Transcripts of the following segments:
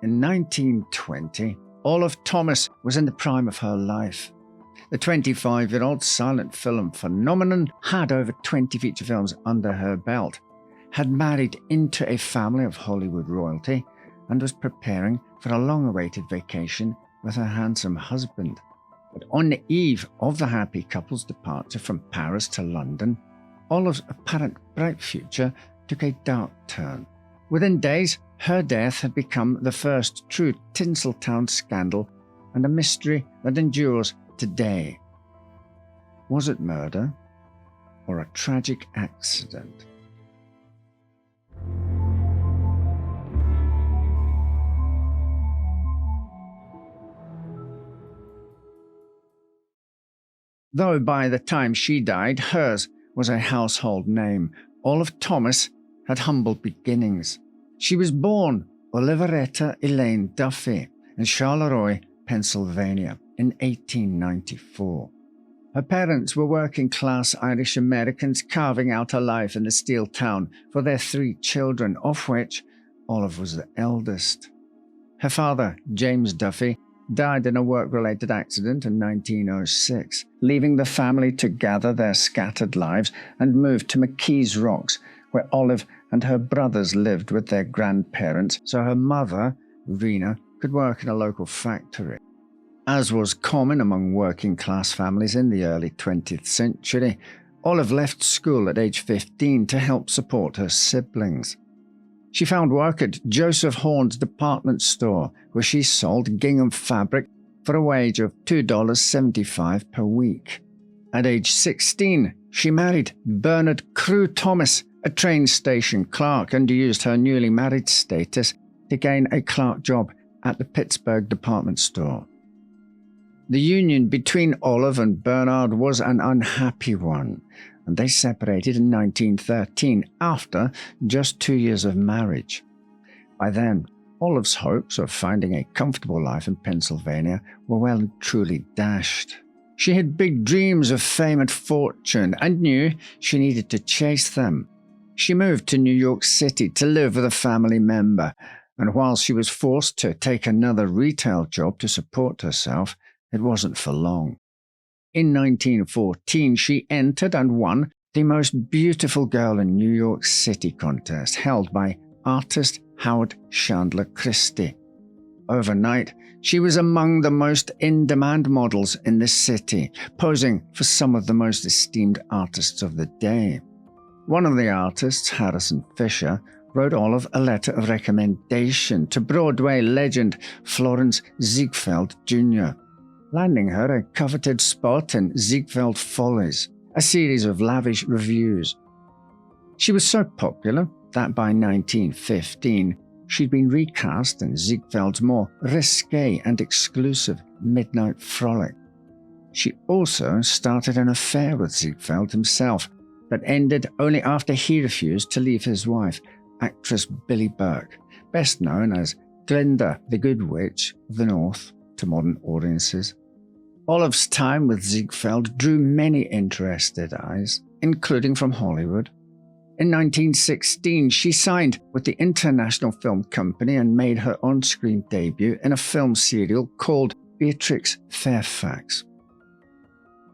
In 1920, Olive Thomas was in the prime of her life. The 25-year-old silent film phenomenon had over 20 feature films under her belt, had married into a family of Hollywood royalty, and was preparing for a long-awaited vacation with her handsome husband. But on the eve of the happy couple's departure from Paris to London, Olive's apparent bright future took a dark turn. Within days, her death had become the first true Tinseltown scandal and a mystery that endures today. Was it murder or a tragic accident? Though by the time she died, hers was a household name, Olive Thomas had humble beginnings. She was born Oliveretta Elaine Duffy in Charleroi, Pennsylvania, in 1894. Her parents were working-class Irish Americans carving out a life in the steel town for their 3 children, of which Olive was the eldest. Her father, James Duffy, died in a work-related accident in 1906, leaving the family to gather their scattered lives and move to McKees Rocks, where Olive and her brothers lived with their grandparents, so her mother, Rena, could work in a local factory. As was common among working-class families in the early 20th century, Olive left school at age 15 to help support her siblings. She found work at Joseph Horn's department store, where she sold gingham fabric for a wage of $2.75 per week. At age 16, she married Bernard Crew Thomas, a train station clerk, and used her newly married status to gain a clerk job at the Pittsburgh department store. The union between Olive and Bernard was an unhappy one, and they separated in 1913 after just 2 years of marriage. By then, Olive's hopes of finding a comfortable life in Pennsylvania were well and truly dashed. She had big dreams of fame and fortune and knew she needed to chase them. She moved to New York City to live with a family member, and while she was forced to take another retail job to support herself, it wasn't for long. In 1914, she entered and won the Most Beautiful Girl in New York City contest held by artist Howard Chandler Christie. Overnight, she was among the most in-demand models in the city, posing for some of the most esteemed artists of the day. One of the artists, Harrison Fisher, wrote Olive a letter of recommendation to Broadway legend Florence Ziegfeld Jr., landing her a coveted spot in Ziegfeld Follies, a series of lavish reviews. She was so popular that by 1915, she'd been recast in Ziegfeld's more risque and exclusive Midnight Frolic. She also started an affair with Ziegfeld himself that ended only after he refused to leave his wife, actress Billie Burke, best known as Glinda, the Good Witch of the North, to modern audiences. Olive's time with Ziegfeld drew many interested eyes, including from Hollywood. In 1916, she signed with the International Film Company and made her on-screen debut in a film serial called Beatrix Fairfax.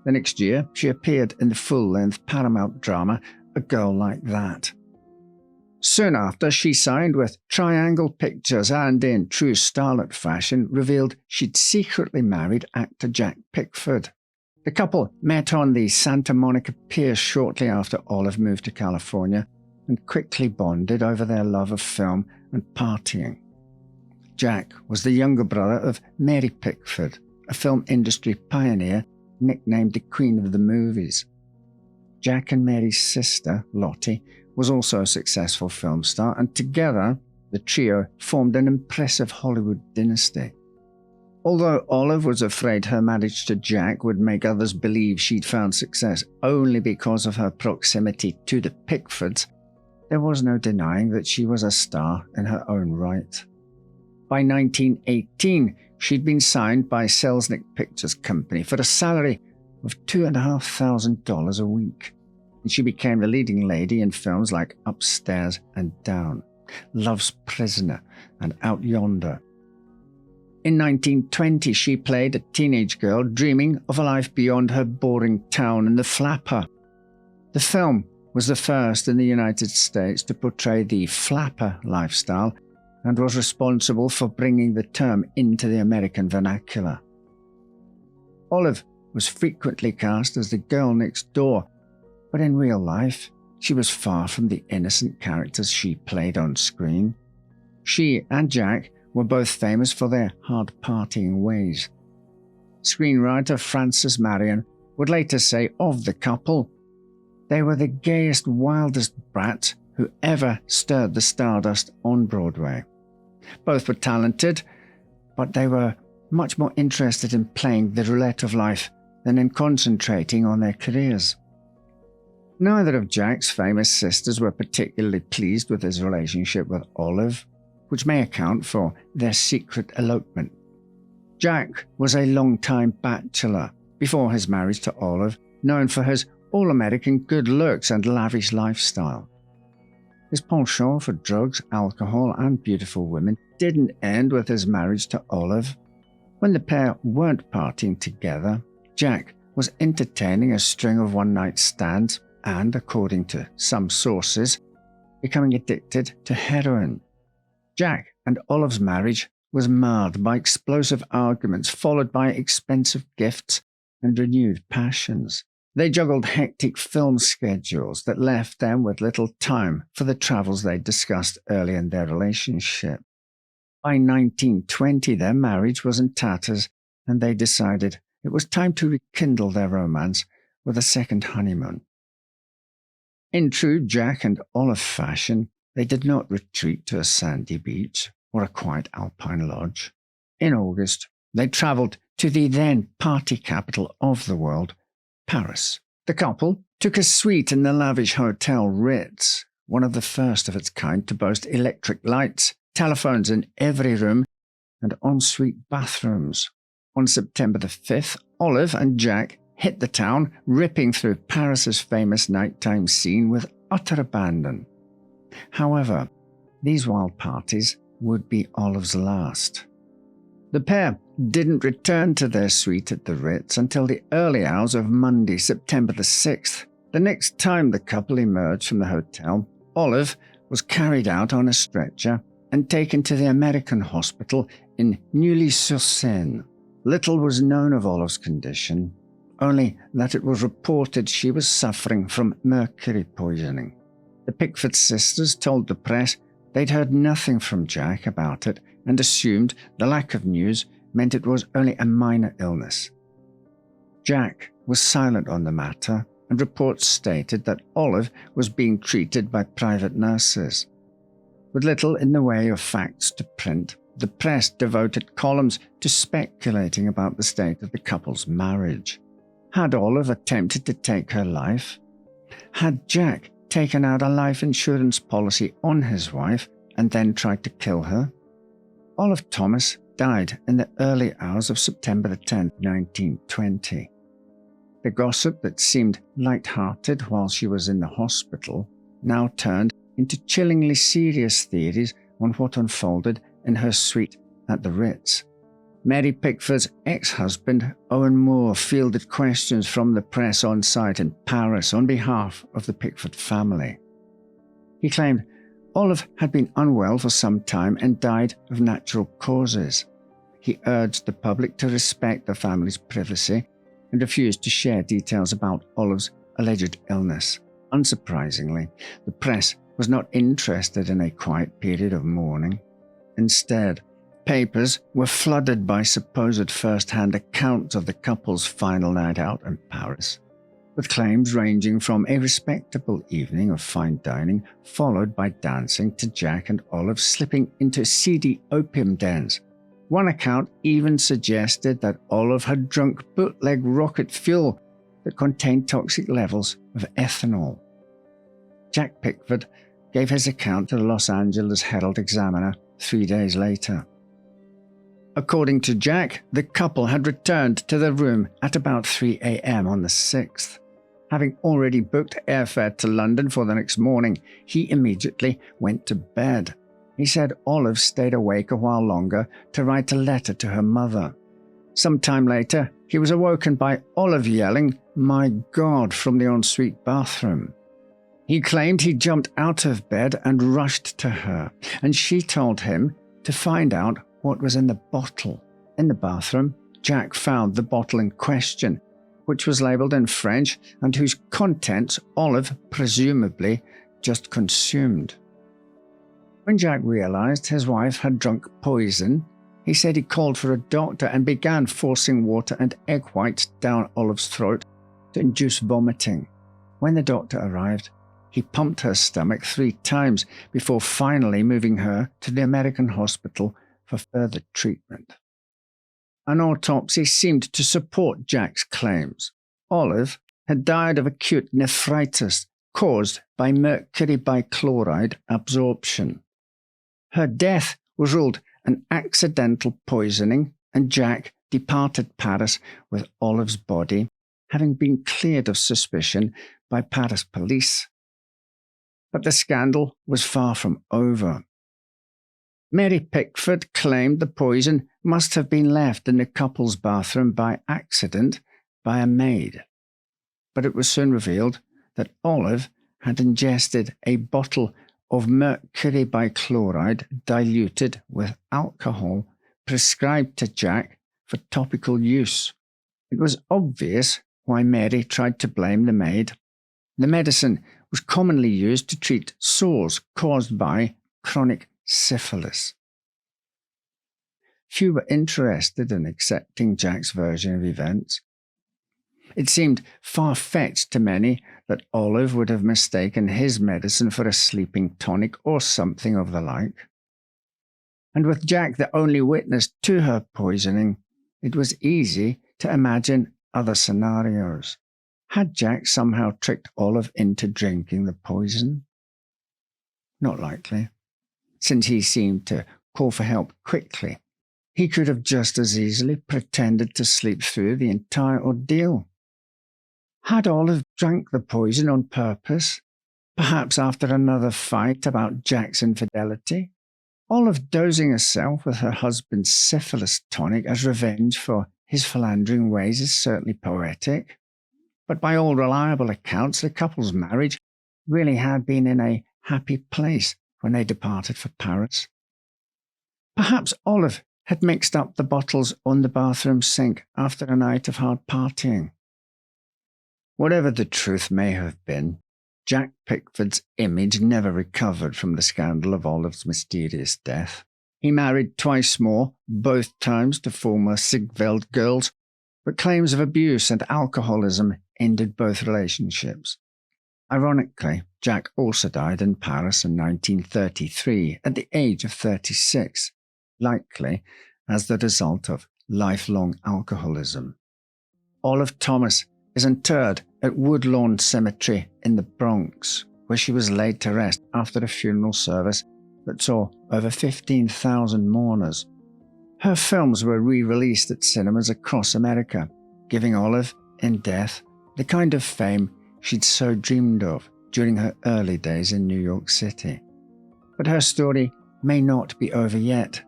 The next year, she appeared in the full-length Paramount drama A Girl Like That. Soon after, she signed with Triangle Pictures and, in true starlet fashion, revealed she'd secretly married actor Jack Pickford. The couple met on the Santa Monica Pier shortly after Olive moved to California and quickly bonded over their love of film and partying. Jack was the younger brother of Mary Pickford, a film industry pioneer nicknamed the Queen of the Movies. Jack and Mary's sister, Lottie, was also a successful film star, and together, the trio formed an impressive Hollywood dynasty. Although Olive was afraid her marriage to Jack would make others believe she'd found success only because of her proximity to the Pickfords, there was no denying that she was a star in her own right. By 1918, she'd been signed by Selznick Pictures Company for a salary of $2,500 a week, and she became the leading lady in films like Upstairs and Down, Love's Prisoner, and Out Yonder, In 1920, she played a teenage girl dreaming of a life beyond her boring town and the flapper. The film was the first in the United States to portray the flapper lifestyle and was responsible for bringing the term into the American vernacular. Olive was frequently cast as the girl next door, but in real life, she was far from the innocent characters she played on screen. She and Jack were both famous for their hard-partying ways. Screenwriter Frances Marion would later say of the couple, "They were the gayest, wildest brats who ever stirred the stardust on Broadway." Both were talented, but they were much more interested in playing the roulette of life than in concentrating on their careers. Neither of Jack's famous sisters were particularly pleased with his relationship with Olive, which may account for their secret elopement. Jack was a long-time bachelor before his marriage to Olive, known for his all-American good looks and lavish lifestyle. His penchant for drugs, alcohol, and beautiful women didn't end with his marriage to Olive. When the pair weren't partying together, Jack was entertaining a string of one-night stands and, according to some sources, becoming addicted to heroin. Jack and Olive's marriage was marred by explosive arguments followed by expensive gifts and renewed passions. They juggled hectic film schedules that left them with little time for the travels they discussed early in their relationship. By 1920, their marriage was in tatters, and they decided it was time to rekindle their romance with a second honeymoon. In true Jack and Olive fashion, they did not retreat to a sandy beach or a quiet alpine lodge. In August, they traveled to the then party capital of the world, Paris. The couple took a suite in the lavish Hotel Ritz, one of the first of its kind to boast electric lights, telephones in every room, and ensuite bathrooms. On September the 5th, Olive and Jack hit the town, ripping through Paris's famous nighttime scene with utter abandon. However, these wild parties would be Olive's last. The pair didn't return to their suite at the Ritz until the early hours of Monday, September the 6th. The next time the couple emerged from the hotel, Olive was carried out on a stretcher and taken to the American hospital in Neuilly-sur-Seine. Little was known of Olive's condition, only that it was reported she was suffering from mercury poisoning. The Pickford sisters told the press they'd heard nothing from Jack about it and assumed the lack of news meant it was only a minor illness. Jack was silent on the matter, and reports stated that Olive was being treated by private nurses. With little in the way of facts to print, the press devoted columns to speculating about the state of the couple's marriage. Had Olive attempted to take her life? Had Jack taken out a life insurance policy on his wife and then tried to kill her? Olive Thomas died in the early hours of September 10, 1920. The gossip that seemed light-hearted while she was in the hospital now turned into chillingly serious theories on what unfolded in her suite at the Ritz. Mary Pickford's ex-husband, Owen Moore, fielded questions from the press on site in Paris on behalf of the Pickford family. He claimed Olive had been unwell for some time and died of natural causes. He urged the public to respect the family's privacy and refused to share details about Olive's alleged illness. Unsurprisingly, the press was not interested in a quiet period of mourning. Instead, papers were flooded by supposed first-hand accounts of the couple's final night out in Paris, with claims ranging from a respectable evening of fine dining followed by dancing to Jack and Olive slipping into seedy opium dens. One account even suggested that Olive had drunk bootleg rocket fuel that contained toxic levels of ethanol. Jack Pickford gave his account to the Los Angeles Herald-Examiner 3 days later. According to Jack, the couple had returned to their room at about 3 a.m. on the 6th. Having already booked airfare to London for the next morning, he immediately went to bed. He said Olive stayed awake a while longer to write a letter to her mother. Some time later, he was awoken by Olive yelling, "My God," from the ensuite bathroom. He claimed he jumped out of bed and rushed to her, and she told him to find out what was in the bottle. In the bathroom, Jack found the bottle in question, which was labelled in French and whose contents Olive presumably just consumed. When Jack realised his wife had drunk poison, he said he called for a doctor and began forcing water and egg whites down Olive's throat to induce vomiting. When the doctor arrived, he pumped her stomach 3 times before finally moving her to the American hospital for further treatment. An autopsy seemed to support Jack's claims. Olive had died of acute nephritis caused by mercury bichloride absorption. Her death was ruled an accidental poisoning, and Jack departed Paris with Olive's body, having been cleared of suspicion by Paris police. But the scandal was far from over. Mary Pickford claimed the poison must have been left in the couple's bathroom by accident by a maid. But it was soon revealed that Olive had ingested a bottle of mercury bichloride diluted with alcohol prescribed to Jack for topical use. It was obvious why Mary tried to blame the maid. The medicine was commonly used to treat sores caused by chronic syphilis. Few were interested in accepting Jack's version of events. It seemed far-fetched to many that Olive would have mistaken his medicine for a sleeping tonic or something of the like. And with Jack the only witness to her poisoning, it was easy to imagine other scenarios. Had Jack somehow tricked Olive into drinking the poison? Not likely, since he seemed to call for help quickly. He could have just as easily pretended to sleep through the entire ordeal. Had Olive drank the poison on purpose, perhaps after another fight about Jack's infidelity? Olive dosing herself with her husband's syphilis tonic as revenge for his philandering ways is certainly poetic. But by all reliable accounts, the couple's marriage really had been in a happy place when they departed for Paris. Perhaps Olive had mixed up the bottles on the bathroom sink after a night of hard partying. Whatever the truth may have been, Jack Pickford's image never recovered from the scandal of Olive's mysterious death. He married twice more, both times to former Ziegfeld girls, but claims of abuse and alcoholism ended both relationships. Ironically, Jack also died in Paris in 1933 at the age of 36, likely as the result of lifelong alcoholism. Olive Thomas is interred at Woodlawn Cemetery in the Bronx, where she was laid to rest after a funeral service that saw over 15,000 mourners. Her films were re-released at cinemas across America, giving Olive, in death, the kind of fame she'd so dreamed of during her early days in New York City. But her story may not be over yet.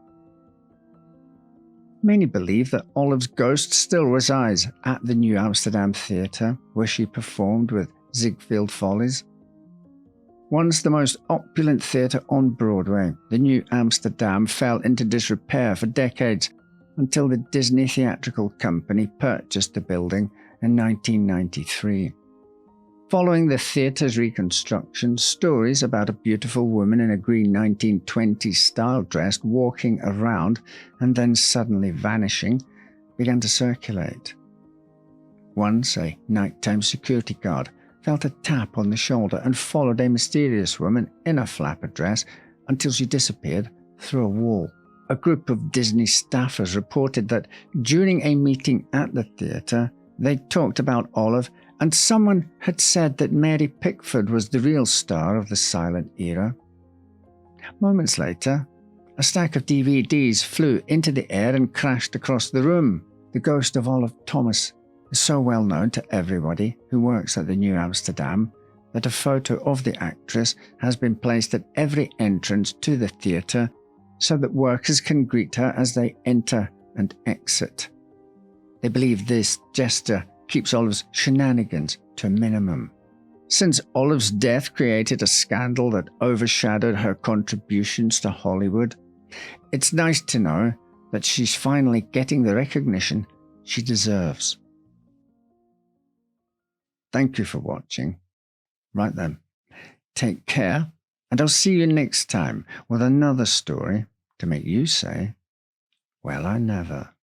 Many believe that Olive's ghost still resides at the New Amsterdam Theatre, where she performed with Ziegfeld Follies. Once the most opulent theatre on Broadway, the New Amsterdam fell into disrepair for decades until the Disney Theatrical Company purchased the building in 1993. Following the theatre's reconstruction, stories about a beautiful woman in a green 1920s style dress walking around and then suddenly vanishing began to circulate. Once, a nighttime security guard felt a tap on the shoulder and followed a mysterious woman in a flapper dress until she disappeared through a wall. A group of Disney staffers reported that during a meeting at the theatre, they talked about Olive, and someone had said that Mary Pickford was the real star of the silent era. Moments later, a stack of DVDs flew into the air and crashed across the room. The ghost of Olive Thomas is so well known to everybody who works at the New Amsterdam that a photo of the actress has been placed at every entrance to the theatre so that workers can greet her as they enter and exit. They believe this gesture keeps Olive's shenanigans to a minimum. Since Olive's death created a scandal that overshadowed her contributions to Hollywood, it's nice to know that she's finally getting the recognition she deserves. Thank you for watching. Right then, take care, and I'll see you next time with another story to make you say, well, I never.